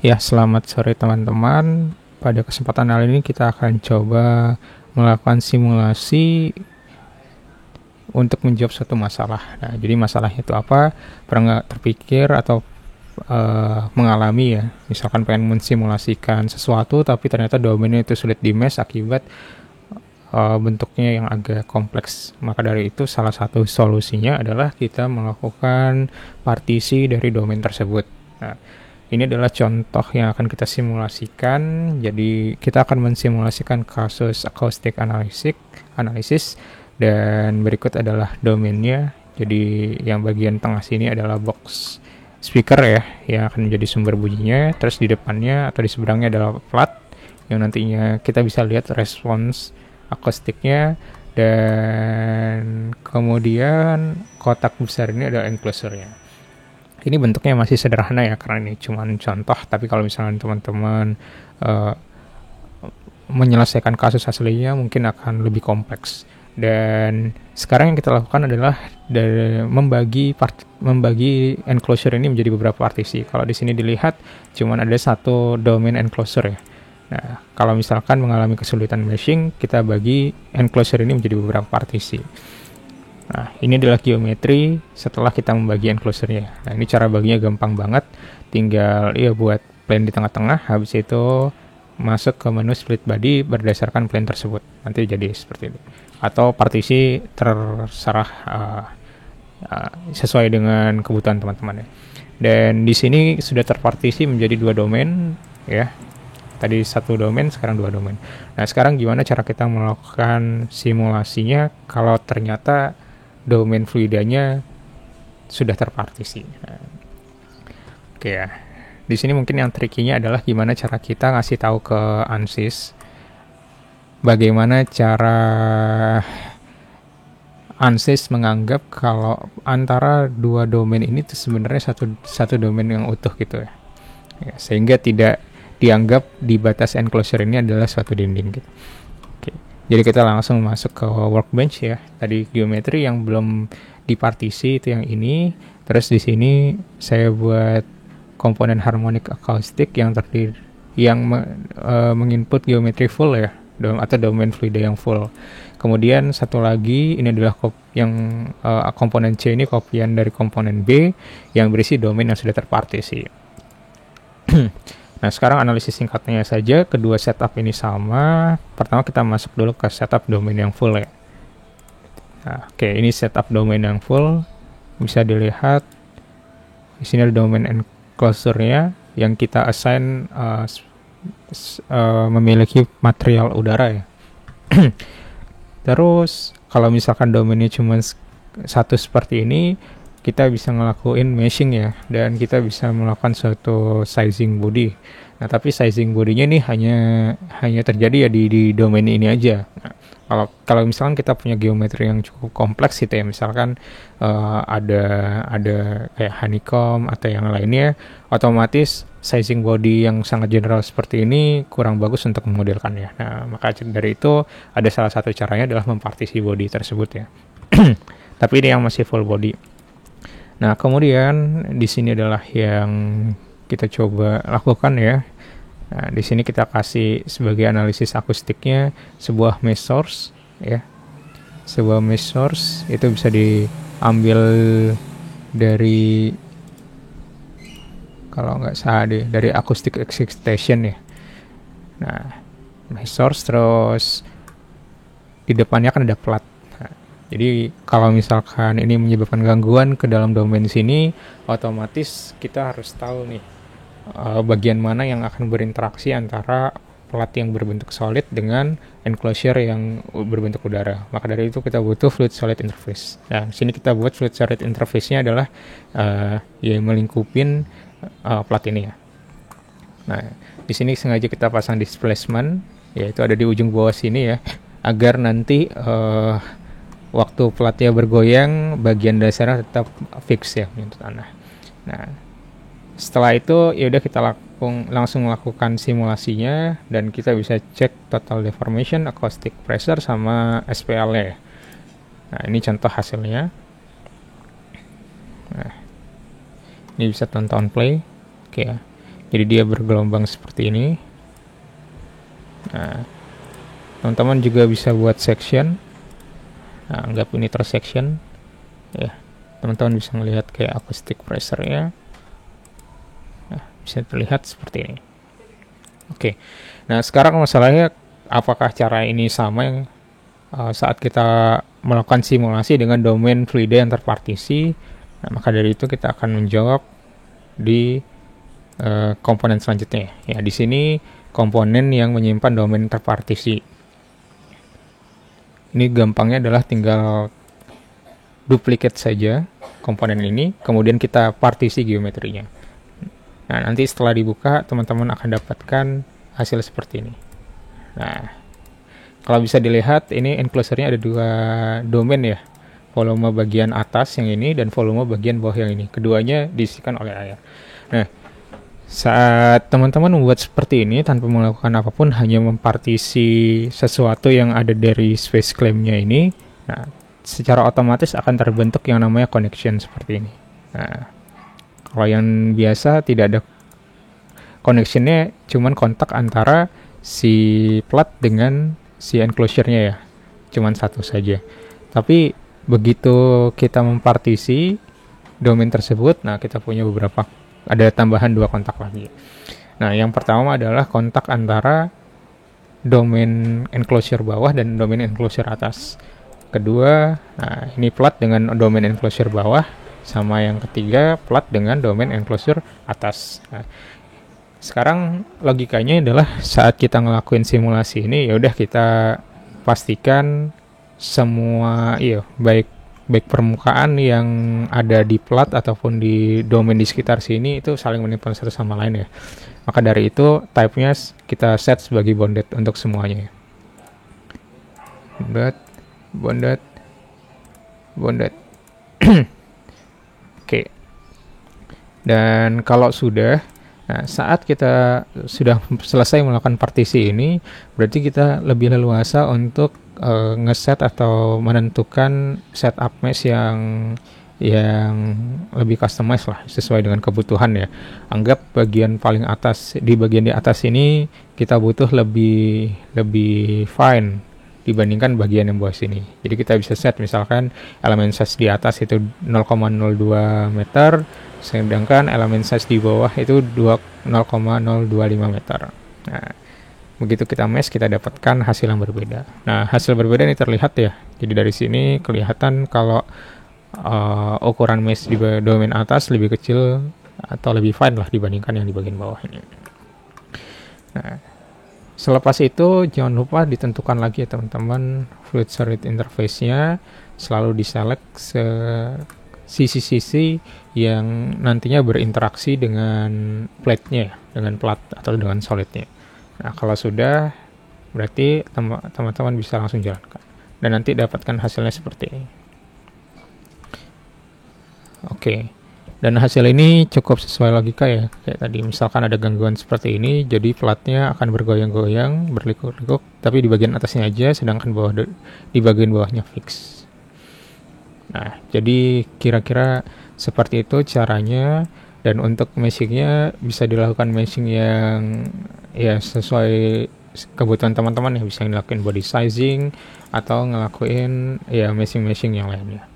Ya, selamat sore teman-teman. Pada kesempatan kali ini kita akan coba melakukan simulasi untuk menjawab suatu masalah. Nah, jadi masalahnya itu apa? Pernah nggak terpikir atau mengalami ya? Misalkan pengen mensimulasikan sesuatu, tapi ternyata domainnya itu sulit di mesh akibat bentuknya yang agak kompleks. Maka dari itu salah satu solusinya adalah kita melakukan partisi dari domain tersebut. Nah, ini adalah contoh yang akan kita simulasikan. Jadi kita akan mensimulasikan kasus acoustic analysis dan berikut adalah domainnya. Jadi yang bagian tengah sini adalah box speaker ya, yang akan menjadi sumber bunyinya. Terus di depannya atau di seberangnya adalah plat yang nantinya kita bisa lihat respons akustiknya, dan kemudian kotak besar ini adalah enclosure-nya. Ini bentuknya masih sederhana ya, karena ini cuma contoh, tapi kalau misalnya teman-teman menyelesaikan kasus aslinya mungkin akan lebih kompleks. Dan sekarang yang kita lakukan adalah membagi enclosure ini menjadi beberapa partisi. Kalau di sini dilihat cuma ada satu domain enclosure ya. Nah, kalau misalkan mengalami kesulitan meshing, kita bagi enclosure ini menjadi beberapa partisi. Nah, ini adalah geometri setelah kita membagi enclosure-nya. Nah, ini cara baginya gampang banget. Tinggal buat plane di tengah-tengah, habis itu masuk ke menu split body berdasarkan plane tersebut. Nanti jadi seperti ini. Atau partisi terserah sesuai dengan kebutuhan teman-teman ya. Dan di sini sudah terpartisi menjadi 2 domain ya. Tadi 1 domain, sekarang 2 domain. Nah, sekarang gimana cara kita melakukan simulasinya kalau ternyata domain fluidanya sudah terpartisi. Nah, oke ya. Di sini mungkin yang trikinya adalah gimana cara kita ngasih tahu ke ANSYS bagaimana cara ANSYS menganggap kalau antara 2 domain ini tuh sebenarnya satu domain yang utuh gitu ya. Sehingga tidak dianggap di batas enclosure ini adalah suatu dinding gitu. Jadi kita langsung masuk ke workbench ya. Tadi geometri yang belum dipartisi itu yang ini. Terus di sini saya buat komponen harmonic acoustic yang terdiri menginput geometri full ya, atau domain fluida yang full. Kemudian satu lagi ini adalah komponen C ini kopian dari komponen B yang berisi domain yang sudah terpartisi. Nah, sekarang analisis singkatnya saja, kedua setup ini sama. Pertama kita masuk dulu ke setup domain yang full ya. Nah, oke, ini setup domain yang full. Bisa dilihat di sini ada domain enclosure-nya yang kita assign memiliki material udara ya. Terus kalau misalkan domainnya cuma satu seperti ini, kita bisa ngelakuin meshing ya, dan kita bisa melakukan suatu sizing body. Nah, tapi sizing bodinya ini hanya terjadi ya di domain ini aja. Nah, kalau misalkan kita punya geometri yang cukup kompleks gitu ya, misalkan ada kayak honeycomb atau yang lainnya, otomatis sizing body yang sangat general seperti ini kurang bagus untuk memodelkannya. Nah, maka dari itu ada salah satu caranya adalah mempartisi body tersebut ya. Tapi ini yang masih full body. Nah, kemudian di sini adalah yang kita coba lakukan ya. Nah, di sini kita kasih sebagai analisis akustiknya sebuah mesh source ya. Sebuah mesh source itu bisa diambil dari, kalau nggak salah dari acoustic excitation ya. Nah, mesh source, terus di depannya kan ada plat. Jadi kalau misalkan ini menyebabkan gangguan ke dalam domain sini, otomatis kita harus tahu nih bagian mana yang akan berinteraksi antara plat yang berbentuk solid dengan enclosure yang berbentuk udara. Maka dari itu kita butuh fluid solid interface. Nah, sini kita buat fluid solid interface-nya adalah melingkupin plat ini ya. Nah, di sini sengaja kita pasang displacement, yaitu ada di ujung bawah sini ya, agar nanti waktu platnya bergoyang, bagian dasarnya tetap fix ya menyentuh tanah. Nah, setelah itu yaudah kita langsung melakukan simulasinya, dan kita bisa cek total deformation, acoustic pressure, sama SPL-nya. Nah, ini contoh hasilnya. Nah, ini bisa tonton play. Oke ya. Jadi dia bergelombang seperti ini. Nah, teman-teman juga bisa buat section. Nah, anggap ini tersection ya, teman-teman bisa melihat kayak acoustic pressure-nya. Nah, bisa terlihat seperti ini. Oke, nah sekarang masalahnya apakah cara ini sama yang saat kita melakukan simulasi dengan domain fluida yang terpartisi. Nah, maka dari itu kita akan menjawab di komponen selanjutnya. Ya, di sini komponen yang menyimpan domain terpartisi. Ini gampangnya adalah tinggal duplicate saja komponen ini, kemudian kita partisi geometrinya. Nah, nanti setelah dibuka, teman-teman akan dapatkan hasil seperti ini. Nah, kalau bisa dilihat, ini enclosure-nya ada dua domain ya. Volume bagian atas yang ini dan volume bagian bawah yang ini. Keduanya diisikan oleh air. Nah, saat teman-teman membuat seperti ini tanpa melakukan apapun, hanya mempartisi sesuatu yang ada dari space claim-nya ini, nah, secara otomatis akan terbentuk yang namanya connection seperti ini. Nah, kalau yang biasa tidak ada connection-nya, cuman kontak antara si plat dengan si enclosure-nya ya, cuman satu saja. Tapi begitu kita mempartisi domain tersebut, nah kita punya beberapa, ada tambahan dua kontak lagi. Nah, yang pertama adalah kontak antara domain enclosure bawah dan domain enclosure atas. Kedua, nah ini plat dengan domain enclosure bawah, sama yang ketiga plat dengan domain enclosure atas. Nah, sekarang logikanya adalah saat kita ngelakuin simulasi ini, ya udah kita pastikan semua baik permukaan yang ada di plat ataupun di domain di sekitar sini itu saling menempel satu sama lain ya. Maka dari itu type-nya kita set sebagai bonded untuk semuanya. Bonded. Oke. Dan kalau sudah, nah saat kita sudah selesai melakukan partisi ini, berarti kita lebih leluasa untuk ngeset atau menentukan setup mesh yang lebih customized lah, sesuai dengan kebutuhan ya. Anggap bagian paling atas, di bagian di atas ini kita butuh lebih fine dibandingkan bagian yang bawah sini. Jadi kita bisa set misalkan elemen size di atas itu 0,02 meter, sedangkan elemen size di bawah itu 0,025 meter. Nah, begitu kita mesh, kita dapatkan hasil yang berbeda. Nah, hasil berbeda ini terlihat ya. Jadi dari sini kelihatan kalau ukuran mesh di domain atas lebih kecil atau lebih fine lah dibandingkan yang di bagian bawah ini. Nah, selepas itu jangan lupa ditentukan lagi ya teman-teman fluid solid interface-nya, selalu diselect sisi-sisi yang nantinya berinteraksi dengan plate-nya, dengan plat atau dengan solid-nya. Nah, kalau sudah, berarti teman-teman bisa langsung jalankan. Dan nanti dapatkan hasilnya seperti ini. Oke. Dan hasil ini cukup sesuai logika ya. Kayak tadi, misalkan ada gangguan seperti ini, jadi platnya akan bergoyang-goyang, berlikuk-likuk, tapi di bagian atasnya aja, sedangkan di bagian bawahnya fix. Nah, jadi kira-kira seperti itu caranya. Dan untuk meshingnya bisa dilakukan meshing yang ya sesuai kebutuhan teman-teman ya, bisa ngelakuin body sizing atau ngelakuin ya meshing yang lainnya.